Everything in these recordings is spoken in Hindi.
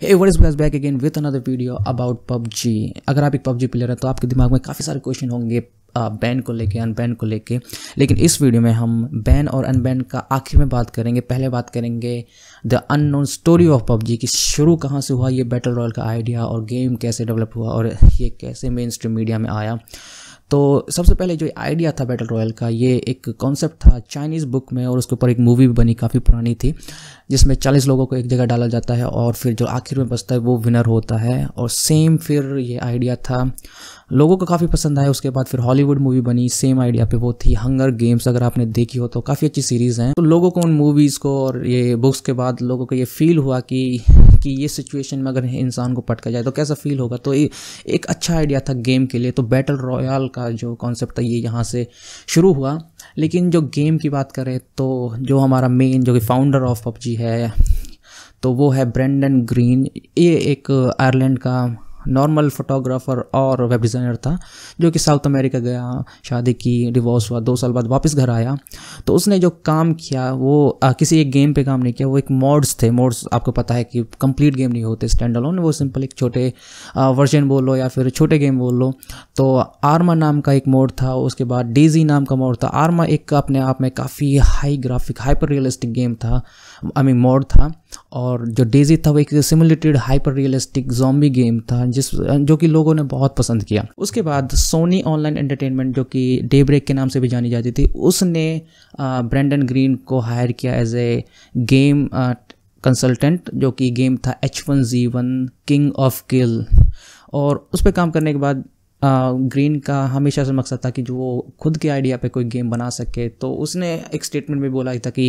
Hey, what is guys back again with another video about PUBG। अगर आप एक PUBG प्लेयर है तो आपके दिमाग में काफ़ी सारे क्वेश्चन होंगे बैन को लेके, अनबैन को लेके। लेकिन इस वीडियो में हम बैन और अनबैन का आखिर में बात करेंगे। पहले बात करेंगे the unknown story of PUBG की शुरू कहाँ से हुआ, ये बैटल रॉयल का आइडिया और गेम कैसे डेवलप हुआ और ये कैसे मेन स्ट्रीम मीडिया में आया। तो सबसे पहले जो आइडिया था बैटल रॉयल का, ये एक कॉन्सेप्ट था चाइनीज़ बुक में और उसके ऊपर एक मूवी भी बनी, काफ़ी पुरानी थी, जिसमें 40 लोगों को एक जगह डाला जाता है और फिर जो आखिर में बचता है वो विनर होता है। और सेम फिर ये आइडिया था, लोगों को काफ़ी पसंद आया। उसके बाद फिर हॉलीवुड मूवी बनी सेम आइडिया पे, वो थी हंगर गेम्स। अगर आपने देखी हो तो काफ़ी अच्छी सीरीज़ हैं। तो लोगों को उन मूवीज़ को और ये बुक्स के बाद लोगों को ये फील हुआ कि ये सिचुएशन में अगर इंसान को पटका जाए तो कैसा फील होगा। तो ये एक अच्छा आइडिया था गेम के लिए। तो बैटल रॉयल का जो कॉन्सेप्ट था ये यहाँ से शुरू हुआ। लेकिन जो गेम की बात करें तो जो हमारा मेन जो कि फाउंडर ऑफ PUBG है तो वो है ब्रेंडन ग्रीन। ये एक आयरलैंड का नॉर्मल फोटोग्राफर और वेब डिज़ाइनर था जो कि साउथ अमेरिका गया, शादी की, डिवोर्स हुआ, 2 साल बाद वापस घर आया। तो उसने जो काम किया वो किसी एक गेम पे काम नहीं किया, वो एक मॉड्स थे। मॉड्स आपको पता है कि कंप्लीट गेम नहीं होते स्टैंड अलोन, वो सिंपल एक छोटे वर्जन बोल लो या फिर छोटे गेम बोल लो। तो आर्मा नाम का एक मोड था, उसके बाद डेजी नाम का मोड था। आर्मा एक अपने आप में काफ़ी high graphic hyper realistic game था, मोड था। और जो डेजी था वो एक simulated hyper realistic zombie game था जो कि लोगों ने बहुत पसंद किया। उसके बाद सोनी ऑनलाइन एंटरटेनमेंट, जो कि डेब्रेक के नाम से भी जानी जाती थी, उसने ब्रेंडन ग्रीन को हायर किया एज ए गेम कंसल्टेंट, जो कि गेम था H1Z1 किंग ऑफ किल। और उस पर काम करने के बाद ग्रीन का हमेशा से मकसद था कि जो वो खुद के आइडिया पे कोई गेम बना सके। तो उसने एक स्टेटमेंट में बोला था कि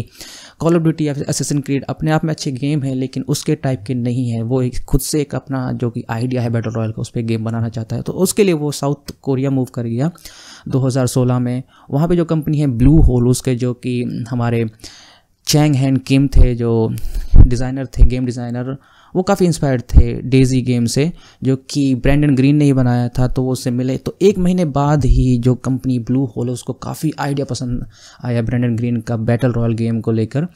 कॉल ऑफ ड्यूटी या फिर असैसिन क्रीड अपने आप में अच्छे गेम है लेकिन उसके टाइप के नहीं है। वो खुद से एक अपना जो कि आइडिया है बैटल रॉयल का, उस पर गेम बनाना चाहता है। तो उसके लिए वो साउथ कोरिया मूव कर गया 2016 में। वहाँ पे जो कंपनी है ब्लू होल, उसके जो कि हमारे चैंग हैन किम थे जो डिज़ाइनर थे, गेम डिज़ाइनर, वो काफ़ी इंस्पायर्ड थे डेजी गेम से जो कि ब्रेंडन ग्रीन ने ही बनाया था। तो वो उससे मिले। तो 1 महीने बाद ही जो कंपनी ब्लू होल है उसको काफ़ी आइडिया पसंद आया ब्रेंडन ग्रीन का बैटल रॉयल गेम को लेकर।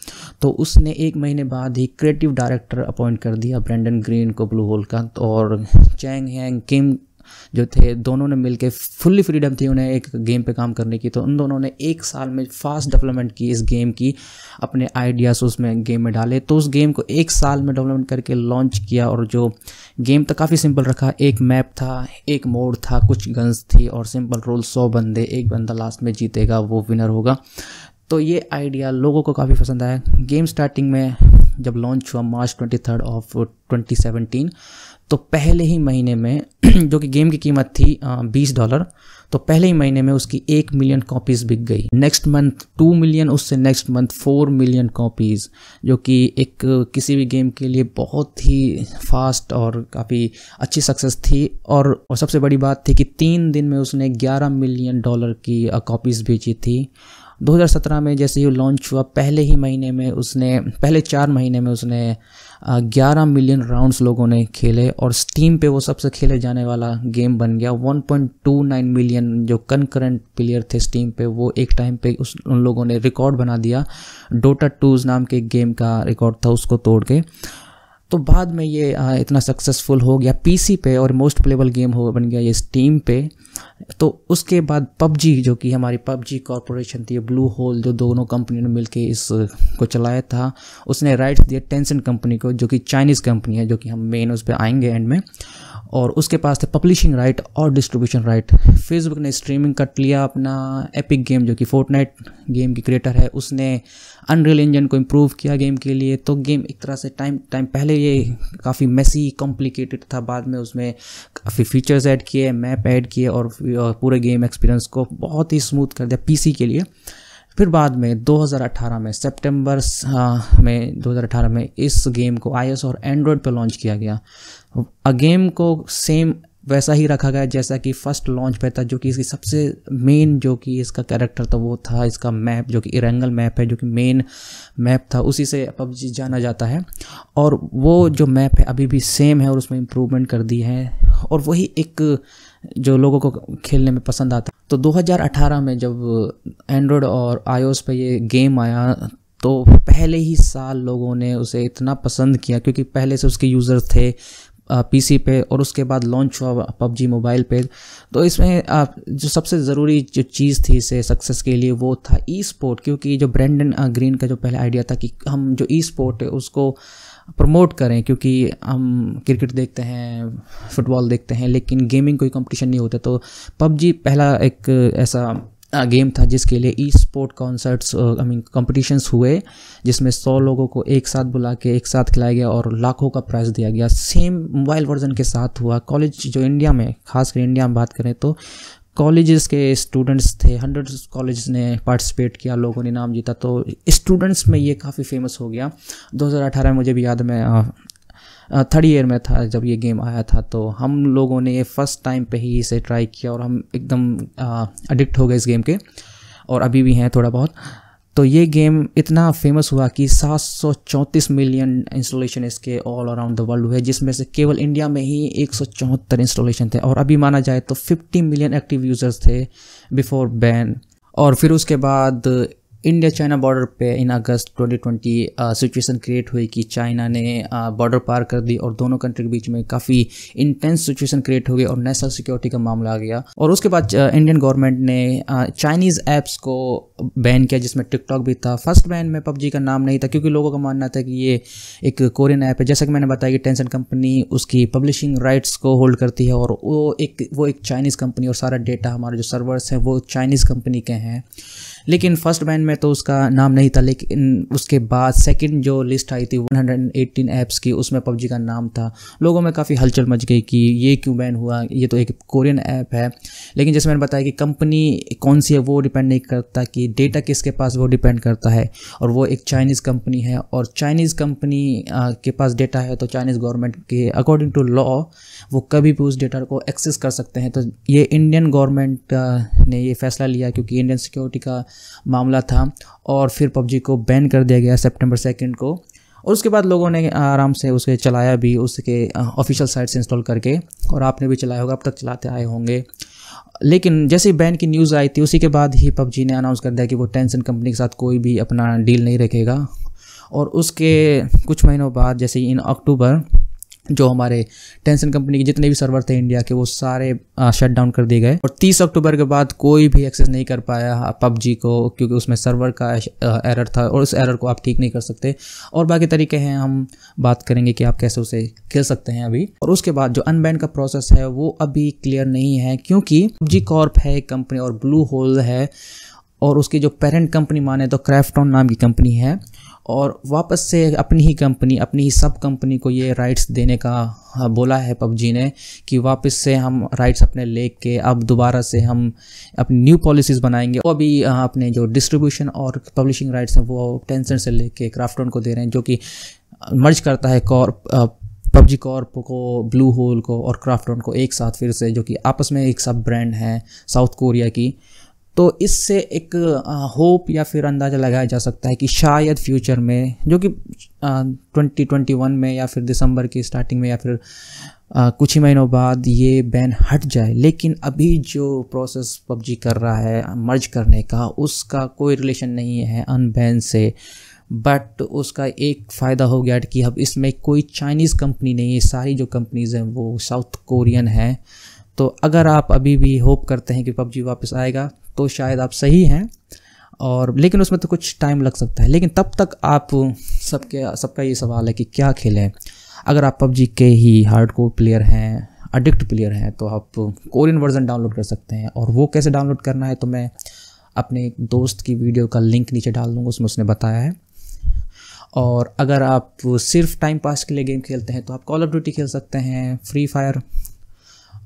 तो उसने 1 महीने बाद ही क्रिएटिव डायरेक्टर अपॉइंट कर दिया ब्रेंडन ग्रीन को ब्लू होल का। और चैंग हैंग किम जो थे, दोनों ने मिलके फुल्ली फ्रीडम थी उन्हें एक गेम पे काम करने की। तो उन दोनों ने 1 साल में फास्ट डेवलपमेंट की इस गेम की, अपने आइडियाज़ उसमें गेम में डाले। तो उस गेम को 1 साल में डेवलपमेंट करके लॉन्च किया। और जो गेम था काफ़ी सिंपल रखा, एक मैप था, एक मोड था, कुछ गन्स थी और सिंपल रूल 100 बंदे, एक बंदा लास्ट में जीतेगा, वो विनर होगा। तो ये आइडिया लोगों को काफ़ी पसंद आया। गेम स्टार्टिंग में जब लॉन्च हुआ March 23 ऑफ 2017, तो पहले ही महीने में जो कि गेम की कीमत थी $20, तो पहले ही महीने में उसकी 1 मिलियन कॉपीज़ बिक गई। नेक्स्ट मंथ 2 मिलियन, उससे नेक्स्ट मंथ 4 मिलियन कॉपीज़, जो कि एक किसी भी गेम के लिए बहुत ही फास्ट और काफ़ी अच्छी सक्सेस थी। और सबसे बड़ी बात थी कि 3 दिन में उसने $11 मिलियन की कॉपीज़ बेची थी। 2017 में जैसे ही लॉन्च हुआ, पहले 4 महीने में उसने 11 मिलियन राउंड्स लोगों ने खेले और स्टीम पे वो सबसे खेले जाने वाला गेम बन गया। 1.29 मिलियन जो कनकरेंट प्लेयर थे स्टीम पे, वो एक टाइम पे उन लोगों ने रिकॉर्ड बना दिया। Dota 2 नाम के गेम का रिकॉर्ड था, उसको तोड़ के। तो बाद में ये इतना सक्सेसफुल हो गया पीसी पे और मोस्ट प्लेबल गेम बन गया ये स्टीम पे। तो उसके बाद PUBG, जो कि हमारी PUBG कॉरपोरेशन थी, ब्लू होल, जो दोनों कंपनी ने मिलके इस को चलाया था, उसने राइट्स दिए टेंसेंट कंपनी को, जो कि चाइनीज़ कंपनी है, जो कि हम मेन उस पर आएंगे एंड में। और उसके पास थे पब्लिशिंग राइट और डिस्ट्रीब्यूशन राइट। फेसबुक ने स्ट्रीमिंग कट लिया अपना। एपिक गेम, जो कि फोर्टनाइट गेम की क्रिएटर है, उसने अनरियल इंजन को इम्प्रूव किया गेम के लिए। तो गेम एक तरह से टाइम पहले ये काफ़ी मेसी कॉम्प्लिकेटेड था, बाद में उसमें काफ़ी फीचर्स ऐड किए, मैप ऐड किए और पूरे गेम एक्सपीरियंस को बहुत ही स्मूथ कर दिया पीसी के लिए। फिर बाद में 2018 में सितंबर में 2018 में इस गेम को iOS और एंड्रॉयड पर लॉन्च किया गया। गेम को सेम वैसा ही रखा गया जैसा कि फर्स्ट लॉन्च पे था, जो कि इसकी सबसे मेन जो कि इसका कैरेक्टर था वो था इसका मैप, जो कि इरेंगल मैप है, जो कि मेन मैप था, उसी से PUBG जाना जाता है। और वो जो मैप है अभी भी सेम है और उसमें इम्प्रूवमेंट कर दी है और वही एक जो लोगों को खेलने में पसंद आता। तो 2018 में जब एंड्रॉयड और iOS पे ये गेम आया तो पहले ही साल लोगों ने उसे इतना पसंद किया, क्योंकि पहले से उसके यूज़र थे पीसी पे, और उसके बाद लॉन्च हुआ पबजी मोबाइल पे। तो इसमें जो सबसे ज़रूरी जो चीज़ थी इसे सक्सेस के लिए वो था ई स्पोर्ट, क्योंकि जो ब्रेंडन ग्रीन का जो पहले आइडिया था कि हम जो ई स्पोर्ट है उसको प्रमोट करें, क्योंकि हम क्रिकेट देखते हैं, फुटबॉल देखते हैं, लेकिन गेमिंग कोई कंपटीशन नहीं होता। तो पबजी पहला एक ऐसा गेम था जिसके लिए ई स्पोर्ट कॉन्सर्ट्स कॉम्पिटिशन्स हुए, जिसमें 100 लोगों को एक साथ बुला के एक साथ खिलाया गया और लाखों का प्राइज़ दिया गया। सेम मोबाइल वर्जन के साथ हुआ। कॉलेज जो इंडिया में, खासकर इंडिया में बात करें तो कॉलेजेस के स्टूडेंट्स थे, 100 कॉलेज ने पार्टिसिपेट किया, लोगों ने नाम जीता। तो स्टूडेंट्स में ये काफ़ी फेमस हो गया। 2018 में मुझे भी याद है, मैं 3rd ईयर में था जब ये गेम आया था। तो हम लोगों ने ये फर्स्ट टाइम पे ही इसे ट्राई किया और हम एकदम एडिक्ट हो गए इस गेम के, और अभी भी हैं थोड़ा बहुत। तो ये गेम इतना फेमस हुआ कि 734 मिलियन इंस्टॉलेशन इसके ऑल अराउंड द वर्ल्ड हुए, जिसमें से केवल इंडिया में ही 174 इंस्टॉलेशन थे, और अभी माना जाए तो 50 मिलियन एक्टिव यूज़र्स थे बिफोर बैन। और फिर उसके बाद इंडिया चाइना बॉर्डर पे इन अगस्त 2020 सिचुएशन क्रिएट हुई कि चाइना ने बॉर्डर पार कर दी, और दोनों कंट्री के बीच में काफ़ी इंटेंस सिचुएशन क्रिएट हो गई और नेशनल सिक्योरिटी का मामला आ गया। और उसके बाद इंडियन गवर्नमेंट ने चाइनीज़ ऐप्स को बैन किया, जिसमें टिकटॉक भी था। फर्स्ट बैन में पबजी का नाम नहीं था, क्योंकि लोगों का मानना था कि ये एक कोरियन ऐप है। जैसा कि मैंने बताया कि टेंसेंट कंपनी उसकी पब्लिशिंग राइट्स को होल्ड करती है, और वो एक चाइनीज़ कंपनी, और सारा डेटा हमारे जो सर्वर्स हैं वो चाइनीज़ कंपनी के हैं। लेकिन फर्स्ट बैन में तो उसका नाम नहीं था, लेकिन उसके बाद सेकंड जो लिस्ट आई थी 118 ऐप्स की, उसमें पबजी का नाम था। लोगों में काफ़ी हलचल मच गई कि ये क्यों बैन हुआ, ये तो एक कोरियन ऐप है। लेकिन जैसे मैंने बताया कि कंपनी कौन सी है वो डिपेंड नहीं करता, कि डेटा किसके पास वो डिपेंड करता है, और वो एक चाइनीज़ कंपनी है, और चाइनीज़ कंपनी के पास डेटा है तो चाइनीज़ गवर्नमेंट के अकॉर्डिंग टू लॉ वो कभी भी उस डेटा को एक्सेस कर सकते हैं। तो ये इंडियन गवर्नमेंट ने ये फैसला लिया, क्योंकि इंडियन सिक्योरिटी का मामला था, और फिर पबजी को बैन कर दिया गया सितंबर 2 को। और उसके बाद लोगों ने आराम से उसे चलाया भी, उसके ऑफिशियल साइट से इंस्टॉल करके, और आपने भी चलाया होगा, अब तक चलाते आए होंगे। लेकिन जैसे ही बैन की न्यूज़ आई थी उसी के बाद ही पबजी ने अनाउंस कर दिया कि वो टेंसेंट कंपनी के साथ कोई भी अपना डील नहीं रखेगा। और उसके कुछ महीनों बाद, जैसे इन अक्टूबर, जो हमारे टेंसेंट कंपनी के जितने भी सर्वर थे इंडिया के, वो सारे शट डाउन कर दिए गए, और 30 अक्टूबर के बाद कोई भी एक्सेस नहीं कर पाया पबजी को, क्योंकि उसमें सर्वर का एरर था, और उस एरर को आप ठीक नहीं कर सकते। और बाकी तरीके हैं, हम बात करेंगे कि आप कैसे उसे खेल सकते हैं अभी। और उसके बाद जो अनबैन का प्रोसेस है वो अभी क्लियर नहीं है, क्योंकि पबजी कॉर्प है एक कंपनी, और ब्लू होल है, और उसकी जो पेरेंट कंपनी माने तो क्राफ्टॉन नाम की कंपनी है, और वापस से अपनी ही कंपनी, अपनी ही सब कंपनी को ये राइट्स देने का बोला है पबजी ने, कि वापस से हम राइट्स अपने लेके अब दोबारा से हम अपनी न्यू पॉलिसीज़ बनाएंगे। वो अभी अपने जो डिस्ट्रीब्यूशन और पब्लिशिंग राइट्स हैं वो टेंसेंट से लेके क्राफ्टॉन को दे रहे हैं, जो कि मर्ज करता है पबजी कॉर्प को, ब्लू होल को और क्राफ्टॉन को एक साथ फिर से, जो कि आपस में एक सब ब्रांड है साउथ कोरिया की। तो इससे एक होप या फिर अंदाज़ा लगाया जा सकता है कि शायद फ्यूचर में, जो कि 2021 में या फिर दिसंबर की स्टार्टिंग में या फिर कुछ ही महीनों बाद ये बैन हट जाए। लेकिन अभी जो प्रोसेस पबजी कर रहा है मर्ज करने का, उसका कोई रिलेशन नहीं है अनबैन से। बट उसका एक फ़ायदा हो गया कि अब इसमें कोई चाइनीज़ कंपनी नहीं है, सारी जो कंपनीज़ हैं वो साउथ कोरियन हैं। तो अगर आप अभी भी होप करते हैं कि पबजी वापस आएगा तो शायद आप सही हैं, और लेकिन उसमें तो कुछ टाइम लग सकता है। लेकिन तब तक आप सबका ये सवाल है कि क्या खेलें। अगर आप पबजी के ही हार्डकोर प्लेयर हैं, एडिक्ट प्लेयर हैं, तो आप कोरियन वर्जन डाउनलोड कर सकते हैं। और वो कैसे डाउनलोड करना है तो मैं अपने एक दोस्त की वीडियो का लिंक नीचे डाल दूँगा, उसमें उसने बताया है। और अगर आप सिर्फ टाइम पास के लिए गेम खेलते हैं तो आप कॉल ऑफ ड्यूटी खेल सकते हैं, फ्री फायर,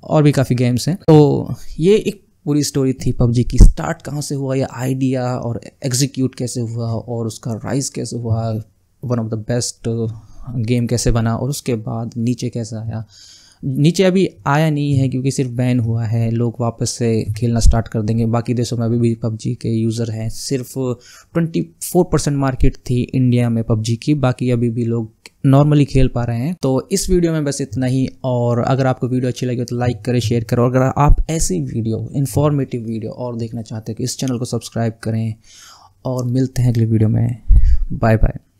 और भी काफ़ी गेम्स हैं। तो ये एक पूरी स्टोरी थी पबजी की। स्टार्ट कहाँ से हुआ, या आइडिया और एग्जीक्यूट कैसे हुआ, और उसका राइज कैसे हुआ, one of the best game कैसे बना, और उसके बाद नीचे कैसे आया। नीचे अभी आया नहीं है क्योंकि सिर्फ बैन हुआ है, लोग वापस से खेलना स्टार्ट कर देंगे। बाकी देशों में अभी भी पबजी के यूज़र हैं, सिर्फ 24% मार्केट थी इंडिया में पबजी की, बाकी अभी भी लोग नॉर्मली खेल पा रहे हैं। तो इस वीडियो में बस इतना ही, और अगर आपको वीडियो अच्छी लगी तो लाइक करें, शेयर करें, और अगर आप ऐसी वीडियो, इन्फॉर्मेटिव वीडियो और देखना चाहते हैं तो इस चैनल को सब्सक्राइब करें। और मिलते हैं अगले वीडियो में। Bye bye.